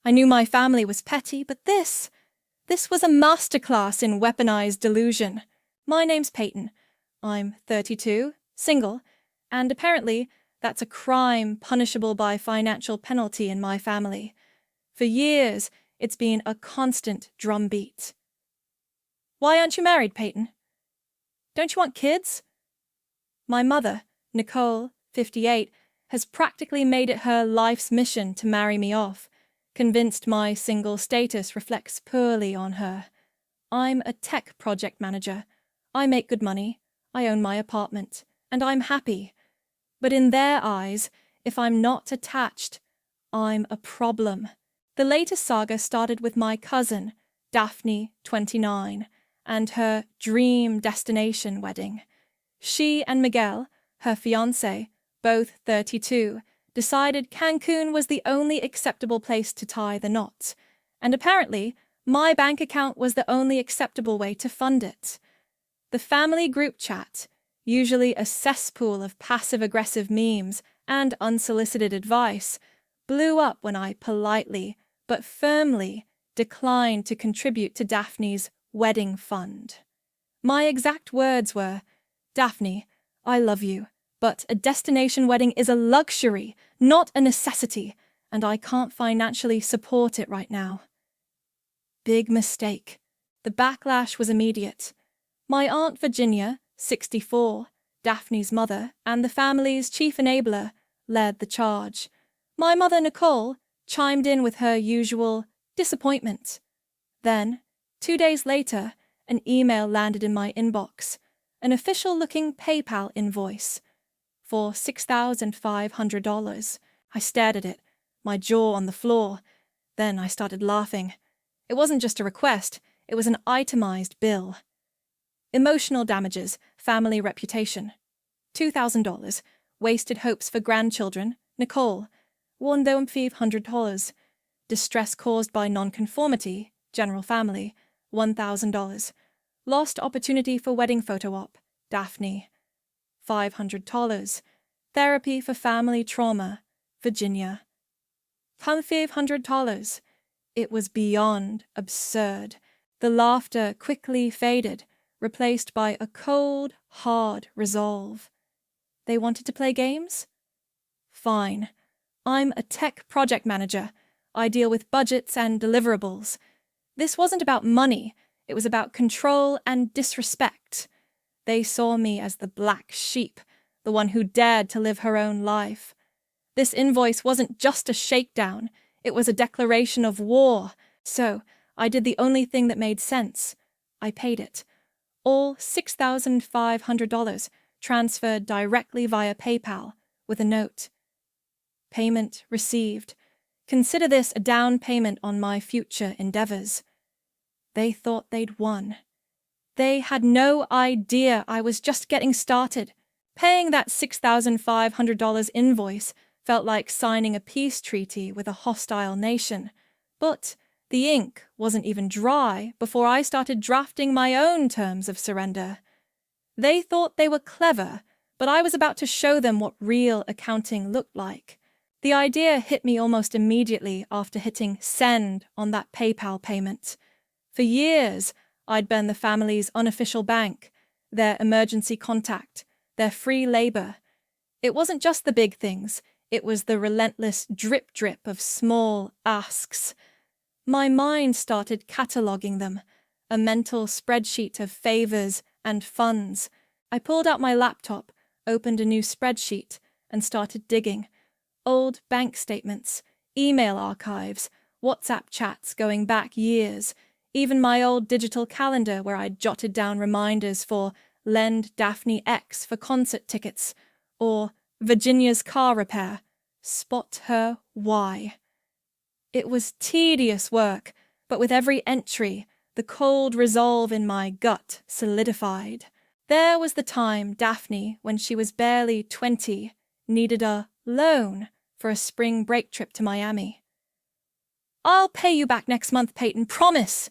I knew my family was petty, but this was a masterclass in weaponized delusion. My name's Peyton. I'm 32, single, and apparently that's a crime punishable by financial penalty in my family. For years, it's been a constant drumbeat. Why aren't you married, Peyton? Don't you want kids? My mother, Nicole, 58, has practically made it her life's mission to marry me off, convinced my single status reflects poorly on her. I'm a tech project manager. I make good money. I own my apartment. And I'm happy. But in their eyes, if I'm not attached, I'm a problem. The latest saga started with my cousin, Daphne, 29, and her dream destination wedding. She and Miguel, her fiancé, both 32, decided Cancun was the only acceptable place to tie the knot, and apparently my bank account was the only acceptable way to fund it. The family group chat, usually a cesspool of passive-aggressive memes and unsolicited advice, blew up when I politely but firmly declined to contribute to Daphne's wedding fund. My exact words were, "Daphne, I love you, but a destination wedding is a luxury, not a necessity, and I can't financially support it right now." Big mistake. The backlash was immediate. My Aunt Virginia, 64, Daphne's mother, and the family's chief enabler, led the charge. My mother, Nicole, chimed in with her usual disappointment. Then, 2 days later, an email landed in my inbox, an official-looking PayPal invoice for $6,500. I stared at it, my jaw on the floor. Then I started laughing. It wasn't just a request, it was an itemized bill. Emotional damages, family reputation. $2,000. Wasted hopes for grandchildren, Nicole. $1,500. Distress caused by nonconformity, general family. $1,000. Lost opportunity for wedding photo op, Daphne. $500. Therapy for family trauma, Virginia. $500. It was beyond absurd. The laughter quickly faded, replaced by a cold, hard resolve. They wanted to play games? Fine. I'm a tech project manager. I deal with budgets and deliverables. This wasn't about money. It was about control and disrespect. They saw me as the black sheep, the one who dared to live her own life. This invoice wasn't just a shakedown. It was a declaration of war. So I did the only thing that made sense. I paid it. All $6,500 transferred directly via PayPal with a note. Payment received. Consider this a down payment on my future endeavors. They thought they'd won. They had no idea I was just getting started. Paying that $6,500 invoice felt like signing a peace treaty with a hostile nation. But the ink wasn't even dry before I started drafting my own terms of surrender. They thought they were clever, but I was about to show them what real accounting looked like. The idea hit me almost immediately after hitting send on that PayPal payment. For years, I'd been the family's unofficial bank, their emergency contact, their free labor. It wasn't just the big things, it was the relentless drip-drip of small asks. My mind started cataloging them, a mental spreadsheet of favors and funds. I pulled out my laptop, opened a new spreadsheet, and started digging. Old bank statements, email archives, WhatsApp chats going back years, even my old digital calendar where I'd jotted down reminders for lend Daphne X for concert tickets, or Virginia's car repair, spot her Y. It was tedious work, but with every entry, the cold resolve in my gut solidified. There was the time Daphne, when she was barely 20, needed a loan for a spring break trip to Miami. "I'll pay you back next month, Peyton, promise,"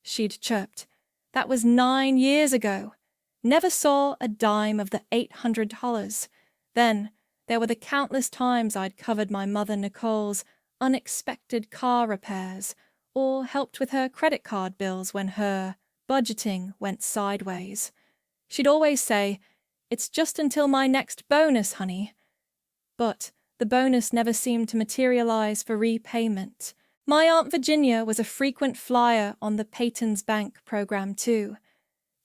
she'd chirped. That was 9 years ago. Never saw a dime of the $800. Then there were the countless times I'd covered my mother Nicole's unexpected car repairs, or helped with her credit card bills when her budgeting went sideways. She'd always say, "It's just until my next bonus, honey." But the bonus never seemed to materialize for repayment. My Aunt Virginia was a frequent flyer on the Peyton's Bank program too.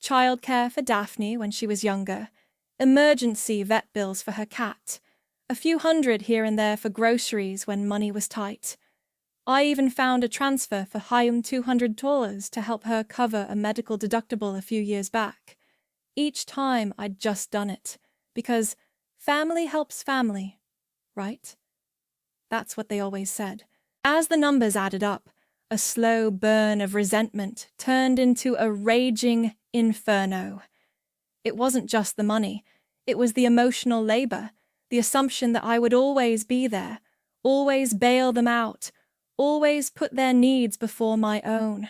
Childcare for Daphne when she was younger, emergency vet bills for her cat, a few hundred here and there for groceries when money was tight. I even found a transfer for $200 to help her cover a medical deductible a few years back. Each time I'd just done it, because family helps family, right? That's what they always said. As the numbers added up, a slow burn of resentment turned into a raging inferno. It wasn't just the money, it was the emotional labor, the assumption that I would always be there, always bail them out, always put their needs before my own.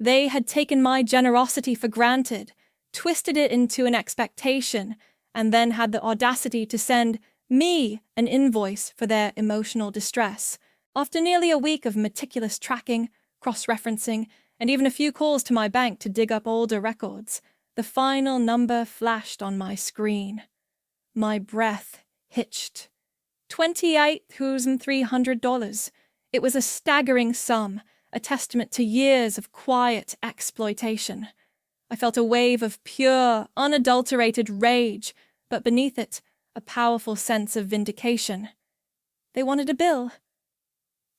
They had taken my generosity for granted, twisted it into an expectation, and then had the audacity to send me an invoice for their emotional distress. After nearly a week of meticulous tracking, cross-referencing, and even a few calls to my bank to dig up older records, the final number flashed on my screen. My breath hitched. $28,300. It was a staggering sum, a testament to years of quiet exploitation. I felt a wave of pure, unadulterated rage, but beneath it, a powerful sense of vindication. They wanted a bill.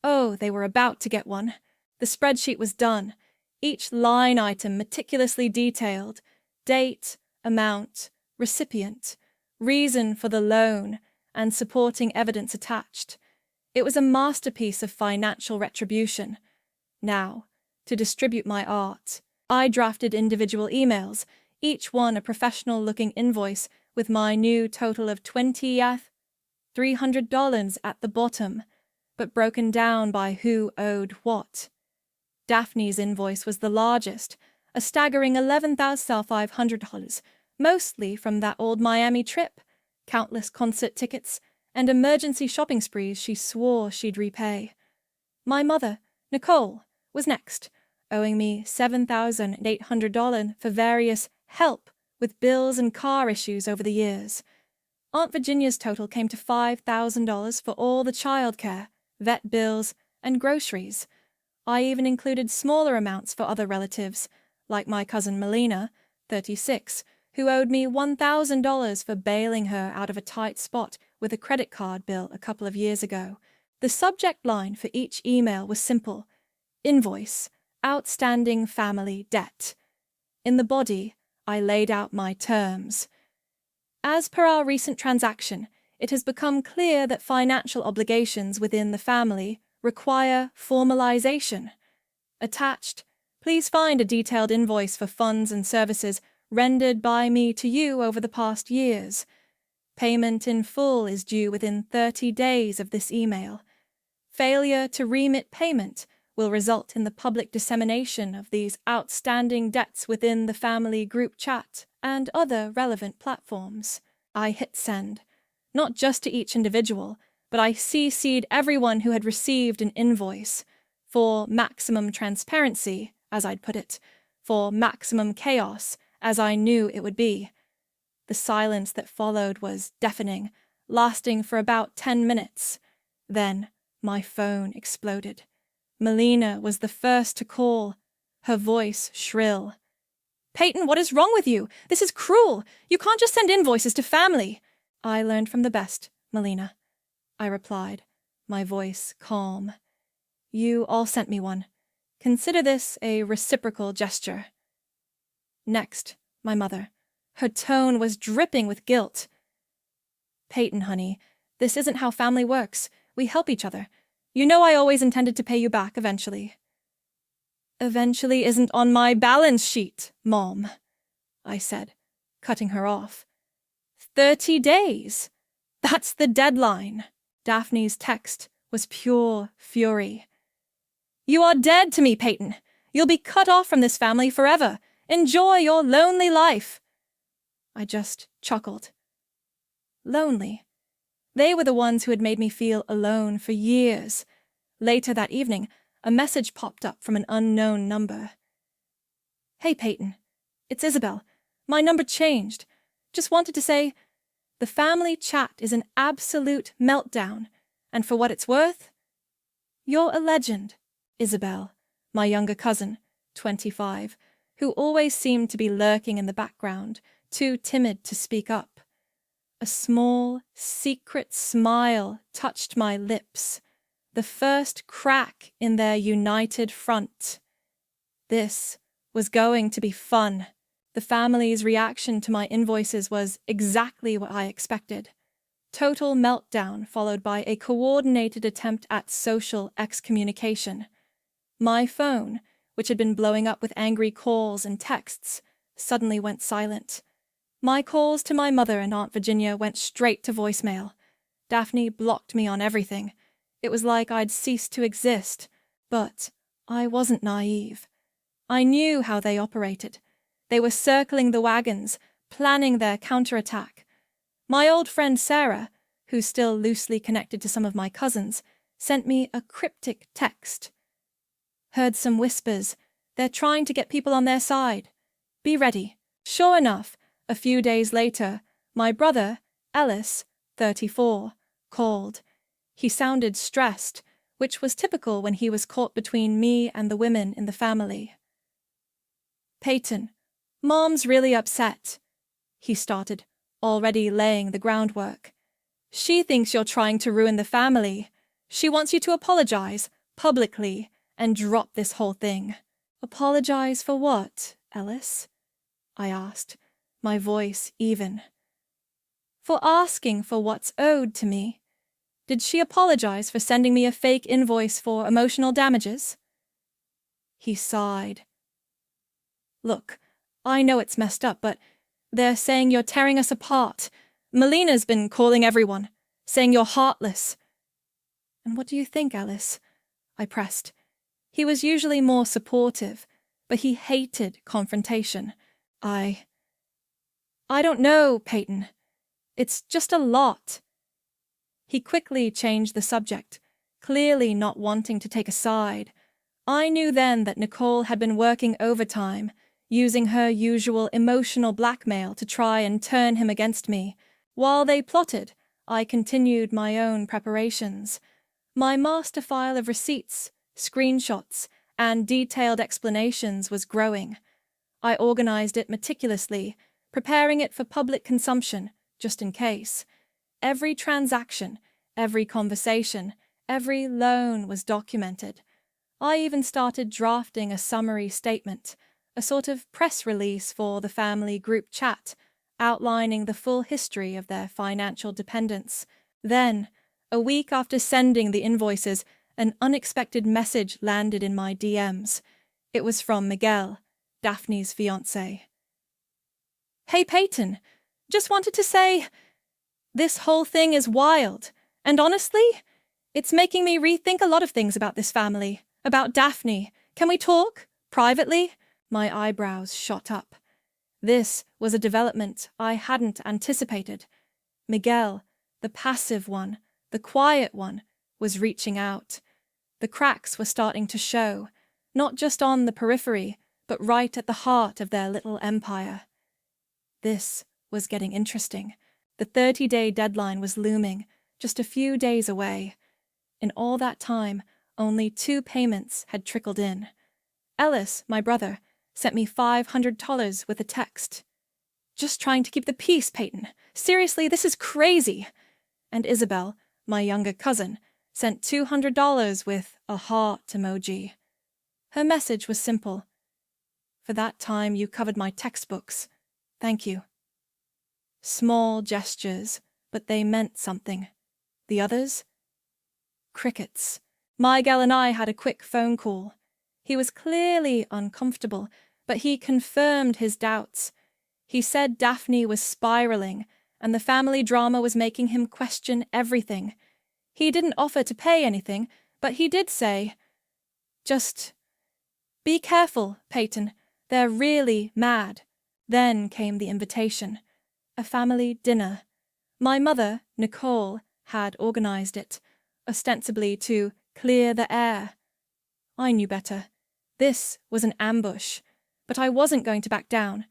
Oh, they were about to get one. The spreadsheet was done, each line item meticulously detailed, date, amount, recipient, reason for the loan, and supporting evidence attached. It was a masterpiece of financial retribution. Now, to distribute my art, I drafted individual emails, each one a professional-looking invoice with my new total of $300 at the bottom, but broken down by who owed what. Daphne's invoice was the largest, a staggering $11,500, mostly from that old Miami trip, countless concert tickets, and emergency shopping sprees she swore she'd repay. My mother, Nicole, was next, owing me $7,800 for various help with bills and car issues over the years. Aunt Virginia's total came to $5,000 for all the childcare, vet bills, and groceries. I even included smaller amounts for other relatives, like my cousin Melina, 36, who owed me $1,000 for bailing her out of a tight spot with a credit card bill a couple of years ago. The subject line for each email was simple: Invoice, outstanding family debt. In the body, I laid out my terms. As per our recent transaction, it has become clear that financial obligations within the family require formalization. Attached, please find a detailed invoice for funds and services rendered by me to you over the past years. Payment in full is due within 30 days of this email. Failure to remit payment will result in the public dissemination of these outstanding debts within the family group chat and other relevant platforms. I hit send, not just to each individual, but I CC'd everyone who had received an invoice, for maximum transparency, as I'd put it, for maximum chaos, as I knew it would be. The silence that followed was deafening, lasting for about 10 minutes. Then my phone exploded. Melina was the first to call, her voice shrill. "Peyton, what is wrong with you? This is cruel. You can't just send invoices to family." "I learned from the best, Melina," I replied, my voice calm. "You all sent me one. Consider this a reciprocal gesture." Next, my mother. Her tone was dripping with guilt. "Peyton, honey, this isn't how family works. We help each other. You know I always intended to pay you back eventually." "Eventually isn't on my balance sheet, Mom," I said, cutting her off. 30 days. That's the deadline. Daphne's text was pure fury. "You are dead to me, Peyton. You'll be cut off from this family forever. Enjoy your lonely life." I just chuckled. Lonely. They were the ones who had made me feel alone for years. Later that evening, a message popped up from an unknown number. "Hey, Peyton. It's Isabel. My number changed. Just wanted to say, the family chat is an absolute meltdown, and for what it's worth, you're a legend, Isabel," my younger cousin, 25, who always seemed to be lurking in the background, too timid to speak up. A small, secret smile touched my lips, the first crack in their united front. This was going to be fun. The family's reaction to my invoices was exactly what I expected. Total meltdown followed by a coordinated attempt at social excommunication. My phone, which had been blowing up with angry calls and texts, suddenly went silent. My calls to my mother and Aunt Virginia went straight to voicemail. Daphne blocked me on everything. It was like I'd ceased to exist, but I wasn't naive. I knew how they operated. They were circling the wagons, planning their counterattack. My old friend Sarah, who's still loosely connected to some of my cousins, sent me a cryptic text. "Heard some whispers. They're trying to get people on their side. Be ready." Sure enough, a few days later, my brother, Ellis, 34, called. He sounded stressed, which was typical when he was caught between me and the women in the family. "Peyton, Mom's really upset," he started, already laying the groundwork. "She thinks you're trying to ruin the family. She wants you to apologize, publicly, and drop this whole thing." "Apologize for what, Ellis?" I asked, my voice even. "For asking for what's owed to me. Did she apologize for sending me a fake invoice for emotional damages?" He sighed. "Look, I know it's messed up, but they're saying you're tearing us apart. Melina's been calling everyone, saying you're heartless." "And what do you think, Alice?" I pressed. He was usually more supportive, but he hated confrontation. I don't know, Peyton. It's just a lot." He quickly changed the subject, clearly not wanting to take a side. I knew then that Nicole had been working overtime, using her usual emotional blackmail to try and turn him against me. While they plotted, I continued my own preparations. My master file of receipts, screenshots, and detailed explanations was growing. I organized it meticulously, preparing it for public consumption, just in case. Every transaction, every conversation, every loan was documented. I even started drafting a summary statement, a sort of press release for the family group chat, outlining the full history of their financial dependence. Then, a week after sending the invoices, an unexpected message landed in my DMs. It was from Miguel, Daphne's fiancé. "Hey, Peyton, just wanted to say, this whole thing is wild, and honestly, it's making me rethink a lot of things about this family, about Daphne. Can we talk? Privately?" My eyebrows shot up. This was a development I hadn't anticipated. Miguel, the passive one, the quiet one, was reaching out. The cracks were starting to show, not just on the periphery, but right at the heart of their little empire. This was getting interesting. The 30-day deadline was looming, just a few days away. In all that time, only 2 payments had trickled in. Ellis, my brother, sent me $500 with a text. "Just trying to keep the peace, Peyton. Seriously, this is crazy." And Isabel, my younger cousin, sent $200 with a heart emoji. Her message was simple. "For that time you covered my textbooks. Thank you." Small gestures, but they meant something. The others? Crickets. Miguel and I had a quick phone call. He was clearly uncomfortable, but he confirmed his doubts. He said Daphne was spiraling, and the family drama was making him question everything. He didn't offer to pay anything, but he did say, "Just be careful, Peyton. They're really mad." Then came the invitation. A family dinner. My mother, Nicole, had organized it, ostensibly to clear the air. I knew better. This was an ambush, but I wasn't going to back down.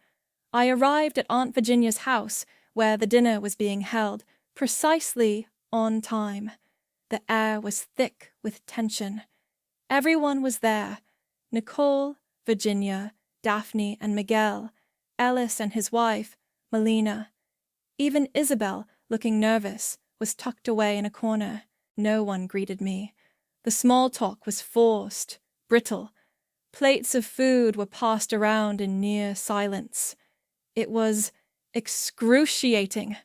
I arrived at Aunt Virginia's house, where the dinner was being held, precisely on time. The air was thick with tension. Everyone was there. Nicole, Virginia, Daphne and Miguel, Ellis and his wife, Melina. Even Isabel, looking nervous, was tucked away in a corner. No one greeted me. The small talk was forced, brittle. Plates of food were passed around in near silence. It was excruciating.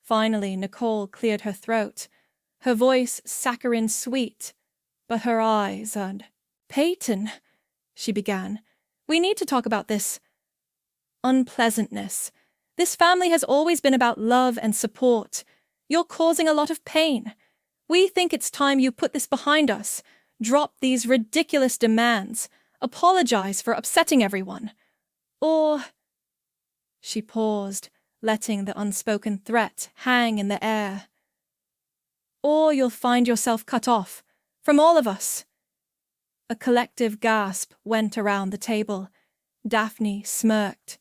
Finally, Nicole cleared her throat, her voice saccharine sweet, but her eyes "Peyton," she began, "we need to talk about this unpleasantness. This family has always been about love and support. You're causing a lot of pain. We think it's time you put this behind us, drop these ridiculous demands, apologize for upsetting everyone. Or—" She paused, letting the unspoken threat hang in the air. "Or you'll find yourself cut off, from all of us." A collective gasp went around the table. Daphne smirked.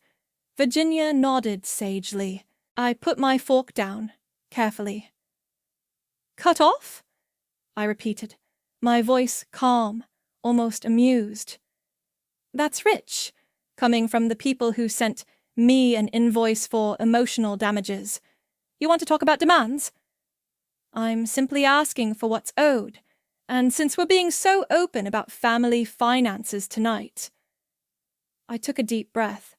Virginia nodded sagely. I put my fork down, carefully. "Cut off?" I repeated, my voice calm, almost amused. "That's rich, coming from the people who sent me an invoice for emotional damages. You want to talk about demands?" "I'm simply asking for what's owed, and since we're being so open about family finances tonight." I took a deep breath.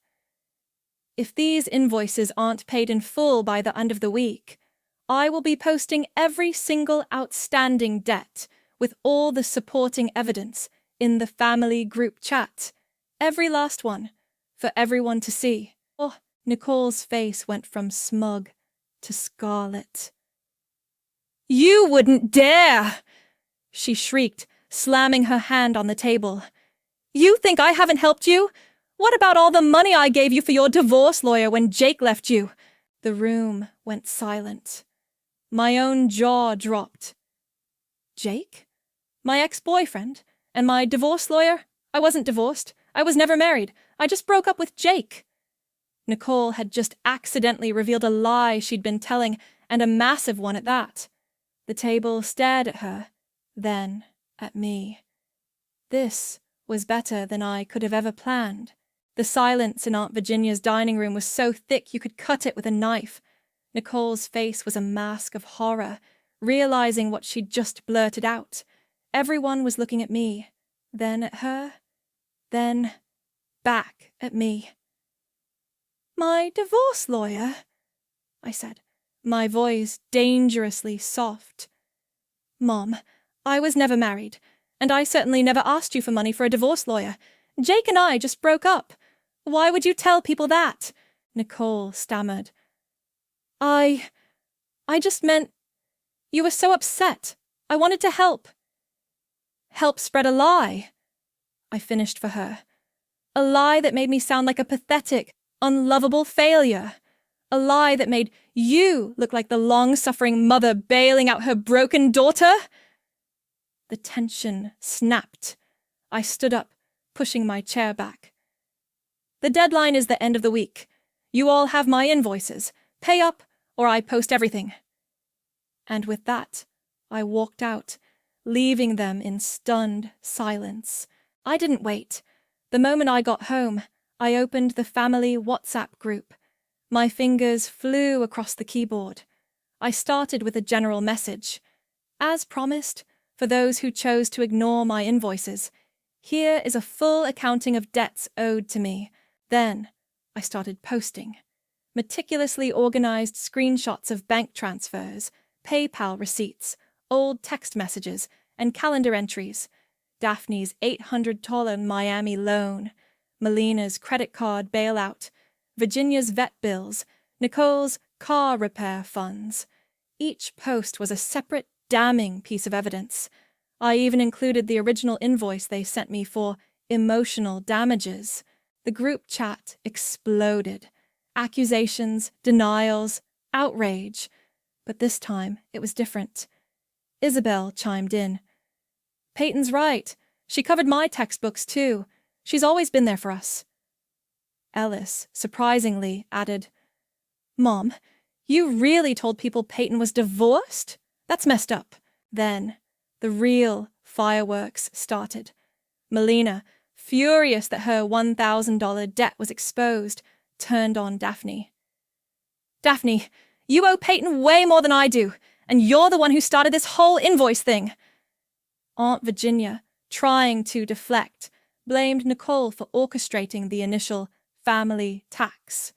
If these invoices aren't paid in full by the end of the week, I will be posting every single outstanding debt with all the supporting evidence in the family group chat. Every last one, for everyone to see. Oh, Nicole's face went from smug to scarlet. "You wouldn't dare!" she shrieked, slamming her hand on the table. "You think I haven't helped you? What about all the money I gave you for your divorce lawyer when Jake left you?" The room went silent. My own jaw dropped. Jake? My ex-boyfriend? And my divorce lawyer? I wasn't divorced. I was never married. I just broke up with Jake. Nicole had just accidentally revealed a lie she'd been telling, and a massive one at that. The table stared at her, then at me. This was better than I could have ever planned. The silence in Aunt Virginia's dining room was so thick you could cut it with a knife. Nicole's face was a mask of horror, realizing what she'd just blurted out. Everyone was looking at me, then at her, then back at me. "My divorce lawyer," I said, my voice dangerously soft. "Mom, I was never married, and I certainly never asked you for money for a divorce lawyer. Jake and I just broke up. Why would you tell people that?" Nicole stammered. I just meant you were so upset. I wanted to help. Help spread a lie, I finished for her. A lie that made me sound like a pathetic, unlovable failure. A lie that made you look like the long-suffering mother bailing out her broken daughter. The tension snapped. I stood up, pushing my chair back. "The deadline is the end of the week. You all have my invoices. Pay up, or I post everything." And with that, I walked out, leaving them in stunned silence. I didn't wait. The moment I got home, I opened the family WhatsApp group. My fingers flew across the keyboard. I started with a general message. As promised, for those who chose to ignore my invoices, here is a full accounting of debts owed to me. Then I started posting. Meticulously organized screenshots of bank transfers, PayPal receipts, old text messages, and calendar entries. Daphne's $800 Miami loan, Melina's credit card bailout, Virginia's vet bills, Nicole's car repair funds. Each post was a separate, damning piece of evidence. I even included the original invoice they sent me for emotional damages. The group chat exploded. Accusations, denials, outrage. But this time, it was different. Isabel chimed in. Peyton's right. She covered my textbooks, too. She's always been there for us. Ellis, surprisingly, added, Mom, you really told people Peyton was divorced? That's messed up. Then, the real fireworks started. Melina, furious that her $1,000 debt was exposed, turned on Daphne. Daphne, you owe Peyton way more than I do, and you're the one who started this whole invoice thing. Aunt Virginia, trying to deflect, blamed Nicole for orchestrating the initial family tax.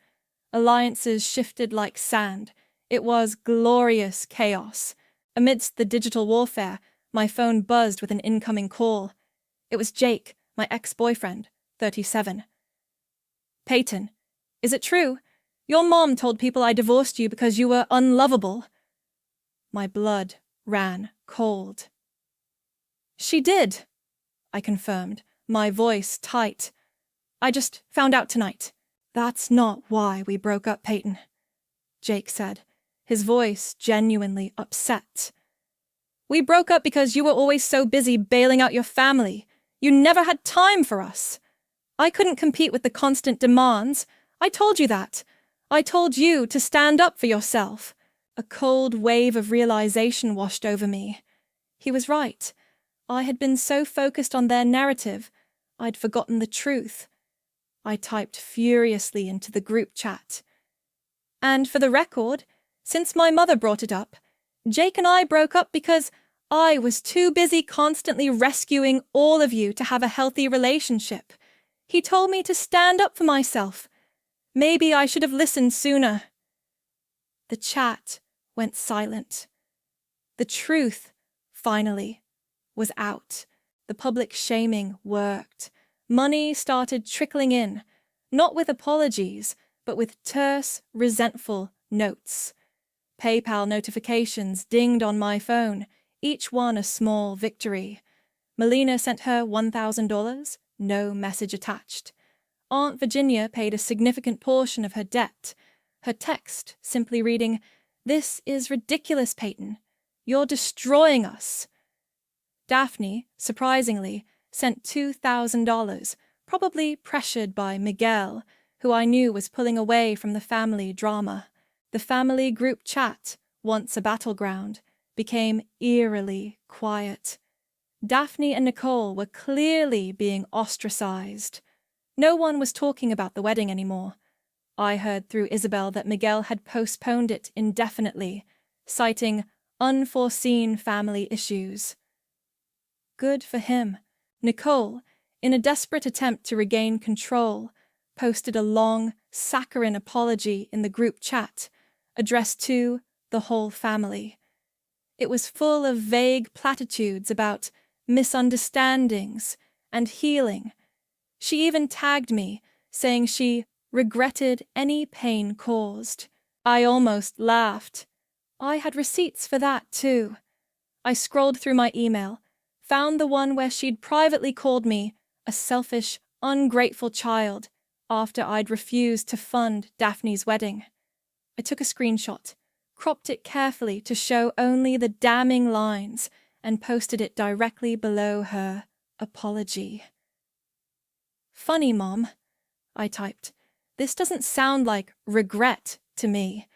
Alliances shifted like sand. It was glorious chaos. Amidst the digital warfare, my phone buzzed with an incoming call. It was Jake, my ex-boyfriend, 37. Peyton, is it true? Your mom told people I divorced you because you were unlovable. My blood ran cold. She did, I confirmed, my voice tight. I just found out tonight. That's not why we broke up, Peyton, Jake said, his voice genuinely upset. We broke up because you were always so busy bailing out your family. You never had time for us. I couldn't compete with the constant demands. I told you that. I told you to stand up for yourself. A cold wave of realization washed over me. He was right. I had been so focused on their narrative, I'd forgotten the truth. I typed furiously into the group chat. And for the record, since my mother brought it up, Jake and I broke up because I was too busy constantly rescuing all of you to have a healthy relationship. He told me to stand up for myself. Maybe I should have listened sooner. The chat went silent. The truth, finally, was out. The public shaming worked. Money started trickling in, not with apologies, but with terse, resentful notes. PayPal notifications dinged on my phone, each one a small victory. Melina sent her $1,000, no message attached. Aunt Virginia paid a significant portion of her debt, her text simply reading, "This is ridiculous, Peyton. You're destroying us." Daphne, surprisingly, sent $2,000, probably pressured by Miguel, who I knew was pulling away from the family drama. The family group chat, once a battleground, became eerily quiet. Daphne and Nicole were clearly being ostracized. No one was talking about the wedding anymore. I heard through Isabel that Miguel had postponed it indefinitely, citing unforeseen family issues. Good for him. Nicole, in a desperate attempt to regain control, posted a long, saccharine apology in the group chat, addressed to the whole family. It was full of vague platitudes about misunderstandings and healing. She even tagged me, saying she regretted any pain caused. I almost laughed. I had receipts for that, too. I scrolled through my email, found the one where she'd privately called me a selfish, ungrateful child after I'd refused to fund Daphne's wedding. I took a screenshot, cropped it carefully to show only the damning lines, and posted it directly below her apology. "Funny, Mom," I typed. "This doesn't sound like regret to me.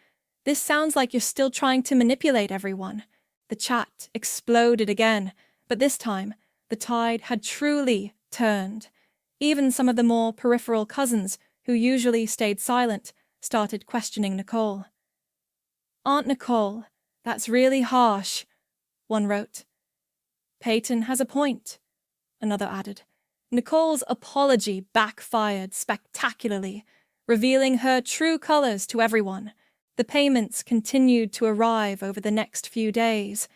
This sounds like you're still trying to manipulate everyone." The chat exploded again, but this time the tide had truly turned. Even some of the more peripheral cousins, who usually stayed silent, started questioning Nicole. "Aunt Nicole, that's really harsh," one wrote. "Peyton has a point," another added. Nicole's apology backfired spectacularly, revealing her true colors to everyone. The payments continued to arrive over the next few days.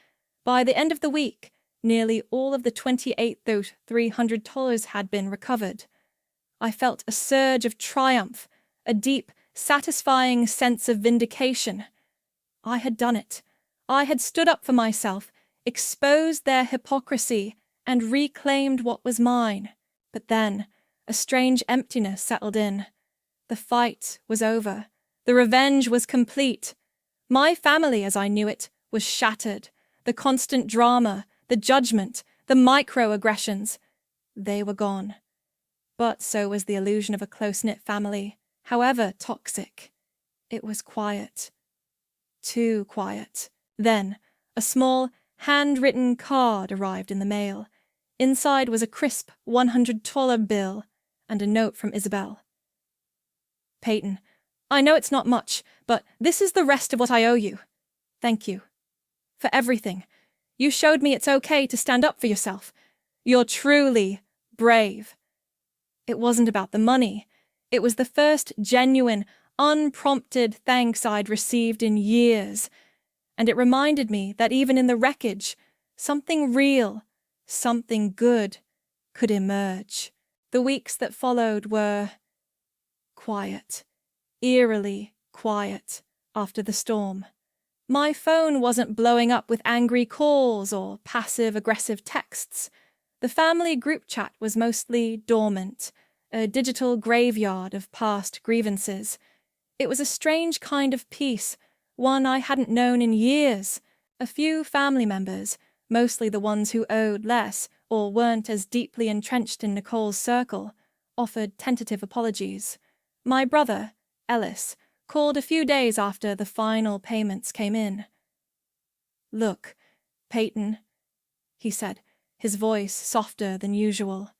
By the end of the week, nearly all of the $28,300 had been recovered. I felt a surge of triumph, a deep, satisfying sense of vindication. I had done it. I had stood up for myself, exposed their hypocrisy, and reclaimed what was mine. But then, a strange emptiness settled in. The fight was over. The revenge was complete. My family, as I knew it, was shattered. The constant drama, the judgment, The microaggressions. They were gone. But so was the illusion of a close-knit family, however toxic. It was quiet. Too quiet. Then, a small, handwritten card arrived in the mail. Inside was a crisp $100 bill and a note from Isabel. Peyton, I know it's not much, but this is the rest of what I owe you. Thank you. For everything. You showed me it's okay to stand up for yourself. You're truly brave. It wasn't about the money. It was the first genuine, unprompted thanks I'd received in years. And it reminded me that even in the wreckage, something real, something good, could emerge. The weeks that followed were quiet, eerily quiet after the storm. My phone wasn't blowing up with angry calls or passive-aggressive texts. The family group chat was mostly dormant, a digital graveyard of past grievances. It was a strange kind of peace, one I hadn't known in years. A few family members, mostly the ones who owed less or weren't as deeply entrenched in Nicole's circle, offered tentative apologies. My brother, Ellis, called a few days after the final payments came in. "Look, Peyton," he said, his voice softer than usual.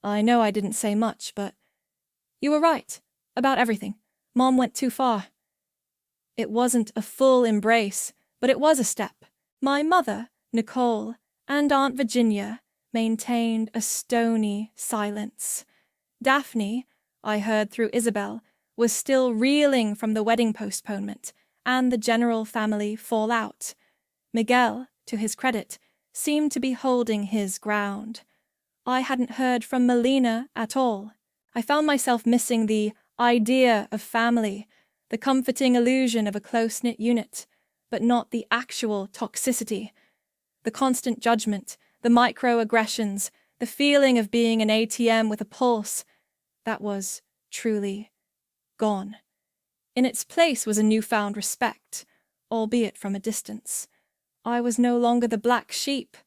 "I know I didn't say much, but you were right about everything. Mom went too far." It wasn't a full embrace, but it was a step. My mother, Nicole, and Aunt Virginia maintained a stony silence. Daphne, I heard through Isabel, was still reeling from the wedding postponement and the general family fallout. Miguel, to his credit, seemed to be holding his ground. I hadn't heard from Melina at all. I found myself missing the idea of family, the comforting illusion of a close-knit unit, but not the actual toxicity. The constant judgment, the microaggressions, the feeling of being an ATM with a pulse, that was truly gone. In its place was a newfound respect, albeit from a distance. I was no longer the black sheep.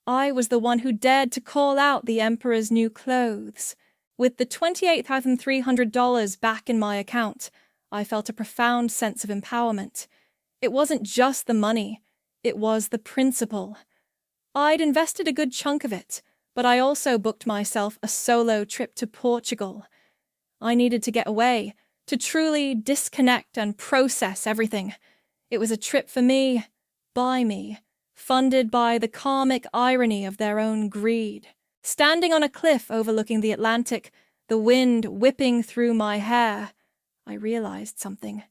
I was the one who dared to call out the Emperor's new clothes. With the $28,300 back in my account, I felt a profound sense of empowerment. It wasn't just the money, it was the principle. I'd invested a good chunk of it, but I also booked myself a solo trip to Portugal. I needed to get away, to truly disconnect and process everything. It was a trip for me, by me, funded by the karmic irony of their own greed. Standing on a cliff overlooking the Atlantic, the wind whipping through my hair, I realized something.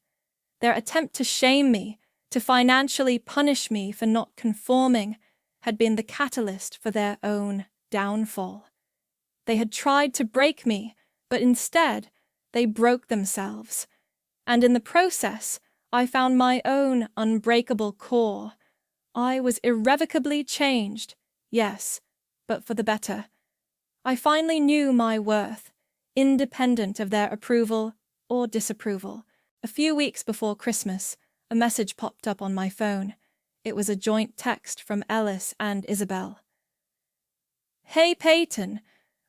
Their attempt to shame me, to financially punish me for not conforming, had been the catalyst for their own downfall. They had tried to break me, but instead they broke themselves. And in the process, I found my own unbreakable core. I was irrevocably changed, yes, but for the better. I finally knew my worth, independent of their approval or disapproval. A few weeks before Christmas, a message popped up on my phone. It was a joint text from Ellis and Isabel. "Hey Peyton,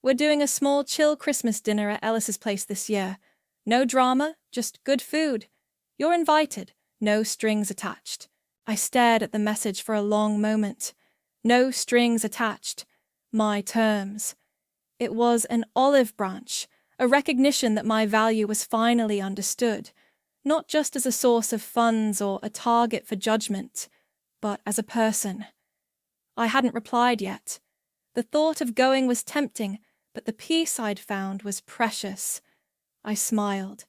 we're doing a small chill Christmas dinner at Ellis's place this year. No drama, just good food. You're invited, no strings attached." I stared at the message for a long moment. No strings attached. My terms. It was an olive branch, a recognition that my value was finally understood, not just as a source of funds or a target for judgment, but as a person. I hadn't replied yet. The thought of going was tempting, but the peace I'd found was precious. I smiled.